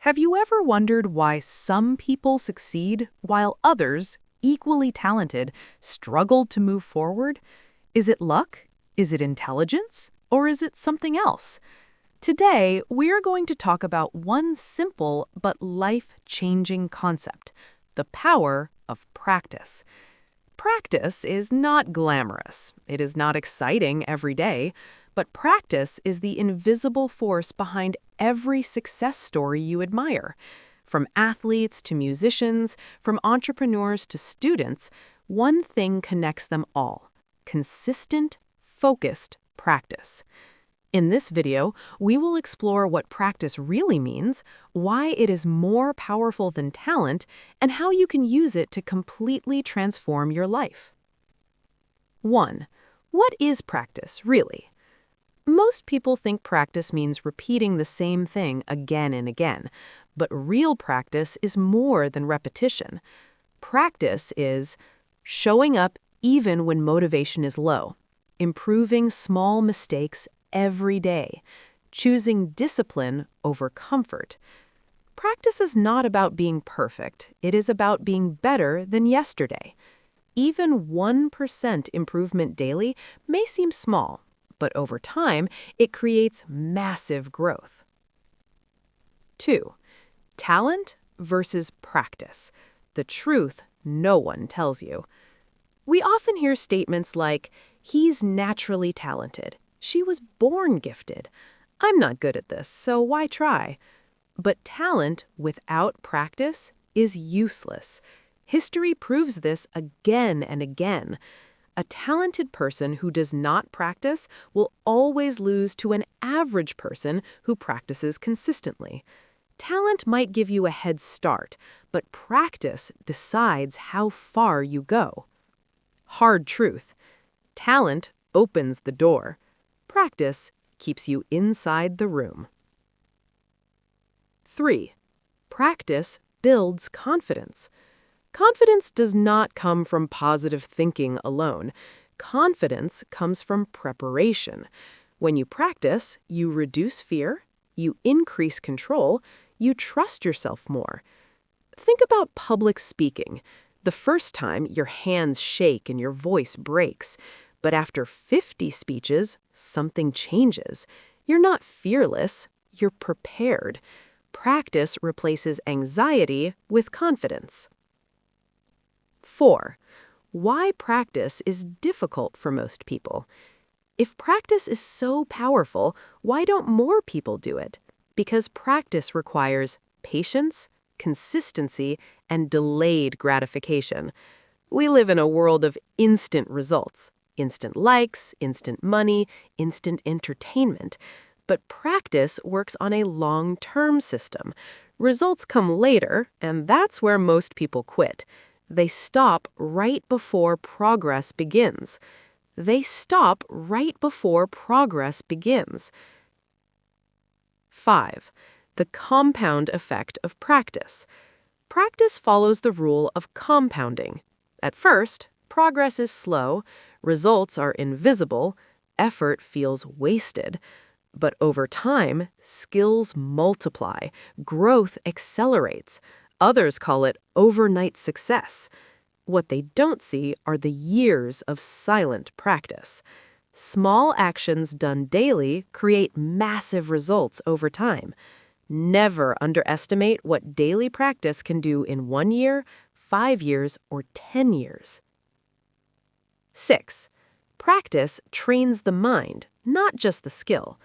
Have you ever wondered why some people succeed while others, equally talented, struggle to move forward? Is it luck? Is it intelligence? Or is it something else? Today, we're going to talk about one simple but life-changing concept: the power of practice. Practice is not glamorous. It is not exciting every day, but practice is the invisible force behind every success story you admire. From athletes to musicians, from entrepreneurs to students, one thing connects them all: consistent, focused practice. In this video, we will explore what practice really means, why it is more powerful than talent, and how you can use it to completely transform your life. 1. What is practice, really? Most people think practice means repeating the same thing again and again, but real practice is more than repetition. Practice is showing up even when motivation is low, improving small mistakes every day, choosing discipline over comfort. Practice is not about being perfect. It is about being better than yesterday. Even 1% improvement daily may seem small, but over time, it creates massive growth. 2. Talent versus practice. The truth no one tells you. We often hear statements like, "He's naturally talented. She was born gifted. I'm not good at this, so why try?" But talent without practice is useless. History proves this again and again. A talented person who does not practice will always lose to an average person who practices consistently. Talent might give you a head start, but practice decides how far you go. Hard truth: talent opens the door. Practice keeps you inside the room. 3. Practice builds confidence. Confidence does not come from positive thinking alone. Confidence comes from preparation. When you practice, you reduce fear, you increase control, you trust yourself more. Think about public speaking. The first time, your hands shake and your voice breaks. But after 50 speeches, something changes. You're not fearless, you're prepared. Practice replaces anxiety with confidence. 4. Why practice is difficult for most people. If practice is so powerful, why don't more people do it? Because practice requires patience, consistency, and delayed gratification. We live in a world of instant results. Instant likes, instant money, instant entertainment. But practice works on a long-term system. Results come later, and that's where most people quit. They stop right before progress begins. They stop right before progress begins. 5. The compound effect of practice. Practice follows the rule of compounding. At first, progress is slow, results are invisible, effort feels wasted. But over time, skills multiply, growth accelerates. Others call it overnight success. What they don't see are the years of silent practice. Small actions done daily create massive results over time. Never underestimate what daily practice can do in 1 year, 5 years, or 10 years. 6. Practice trains the mind, not just the skill.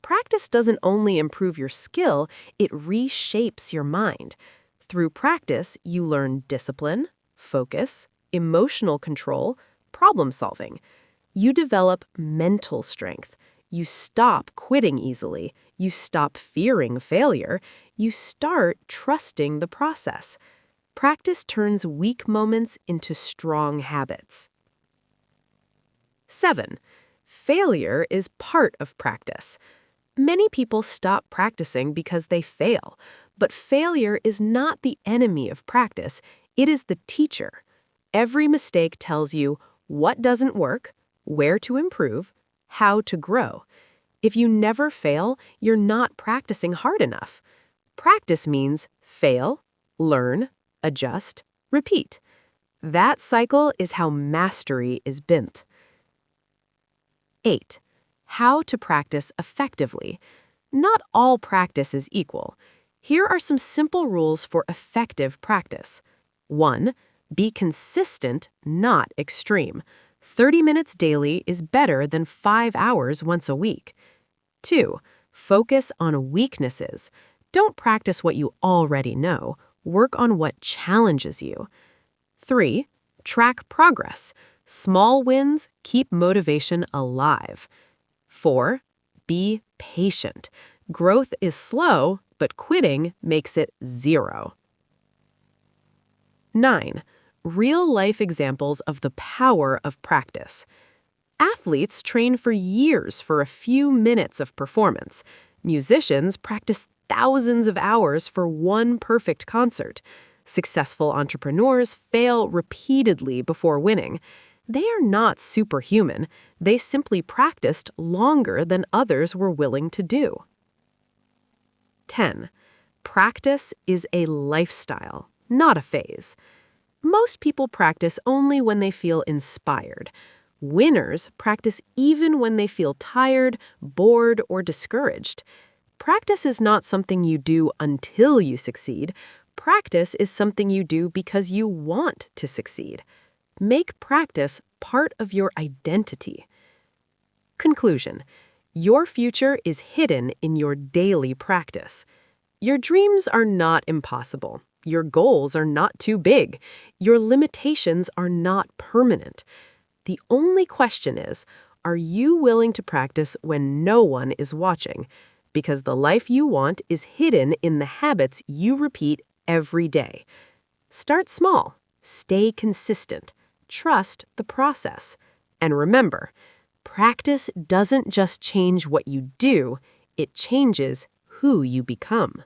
Practice doesn't only improve your skill, it reshapes your mind. Through practice, you learn discipline, focus, emotional control, problem solving. You develop mental strength. You stop quitting easily. You stop fearing failure. You start trusting the process. Practice turns weak moments into strong habits. 7. Failure is part of practice. Many people stop practicing because they fail, but failure is not the enemy of practice, it is the teacher. Every mistake tells you what doesn't work, where to improve, how to grow. If you never fail, you're not practicing hard enough. Practice means fail, learn, adjust, repeat. That cycle is how mastery is built. 8. How to practice effectively. Not all practice is equal. Here are some simple rules for effective practice. 1. Be consistent, not extreme. 30 minutes daily is better than 5 hours once a week. 2. Focus on weaknesses. Don't practice what you already know. Work on what challenges you. 3. Track progress. Small wins keep motivation alive. 4. Be patient. Growth is slow, but quitting makes it 0. 9. Real-life examples of the power of practice. Athletes train for years for a few minutes of performance. Musicians practice thousands of hours for one perfect concert. Successful entrepreneurs fail repeatedly before winning. They are not superhuman. They simply practiced longer than others were willing to do. 10. Practice is a lifestyle, not a phase. Most people practice only when they feel inspired. Winners practice even when they feel tired, bored, or discouraged. Practice is not something you do until you succeed. Practice is something you do because you want to succeed. Make practice part of your identity. Conclusion. Your future is hidden in your daily practice. Your dreams are not impossible. Your goals are not too big. Your limitations are not permanent. The only question is, are you willing to practice when no one is watching? Because the life you want is hidden in the habits you repeat every day. Start small. Stay consistent. Trust the process. And remember, practice doesn't just change what you do, it changes who you become.